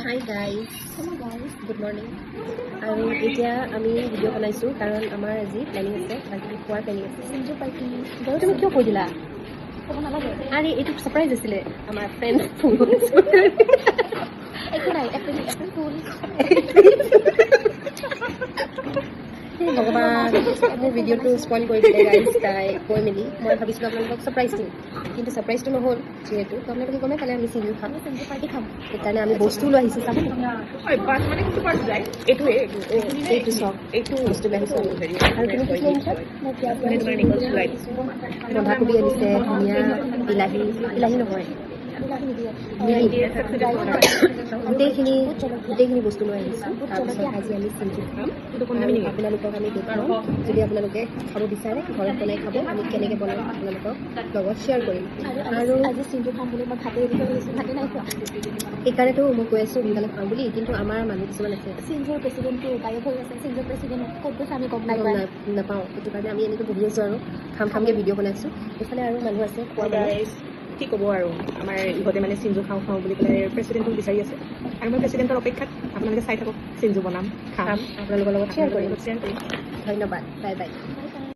Hi guys, good morning. আৰু এতিয়া আমি ভিডিঅ' বনাইছোঁ কাৰণ আমাৰ আজি প্লেনিং আছে, আজি খোৱাৰ প্লেনিং আছে। চিঞ্জু পাৰ্টি বাৰু তুমি কিয় কৈ দিলা? ক'ব নালাগে। আৰে এইটো ছাৰপ্ৰাইজ আছিলে আমাৰ ফ্ৰেণ্ড ফোন কৰিছোঁ। একো নাই, এপ্ৰিল ফুল। ভগৱান মোৰ ভিডিঅ'টো স্পইল কৰি দিলে গাইজ তাই কৈ মেলি। মই ভাবিছিলোঁ আপোনালোকক ছাৰপ্ৰাইজ দিম, কিন্তু ছাৰপ্ৰাইজটো নহ'ল যিহেতু আপোনালোকে গমে পালে আমি চিঞ্জু খাম, চিঞ্জু পাৰ্টি খাম। সেইকাৰণে আমি বস্তু লৈ আহিছোঁ চাব। এইটো চক, এইটো বস্তু লৈ আহিছোঁ আৰু তুমি কি আনিছা? বন্ধাকবি আনিছে, ধনিয়া, বিলাহী নহয় গোটেইখিনি বস্তু লৈ আহিছোঁ। তাৰপিছত আজি আমি চিঞ্জু খাম আৰু আপোনালোকক আমি দেখুৱাম। যদি আপোনালোকে খাব বিচাৰে ঘৰত বনাই খাব, আমি কেনেকৈ বনাম আপোনালোকক লগত শ্বেয়াৰ কৰিম। আৰু আজি চিঞ্জু খাম বুলি মই ভাতে নাই খোৱা, সেইকাৰণেতো মই কৈ আছোঁ সোনকালে খাওঁ বুলি। কিন্তু আমাৰ মানুহ কিছুমান আছে, চিঞ্জুৰ প্ৰেচিডেণ্টটো গায়ব হৈ আছে, চিঞ্জুৰ প্ৰেচিডেণ্ট ক'ত গৈছে আমি গম নাপাওঁ। সেইটো কাৰণে আমি এনেকৈ বহি আছোঁ আৰু খামকৈ ভিডিঅ' বনাইছোঁ। এইফালে আৰু মানুহ আছে খোৱা। কি ক'ব আৰু আমাৰ ইহঁতে মানে চিঞ্জু খাওঁ বুলি পেলাই প্ৰেচিডেণ্টক বিচাৰি আছে আৰু মই প্ৰেচিডেণ্টৰ অপেক্ষাত। আপোনালোকে চাই থাকক, চিঞ্জু বনাম, খাম, আপোনালোকৰ লগত শ্বেয়াৰ কৰিম। শ্বেয়াৰ কৰিম। ধন্যবাদ, বাই বাই।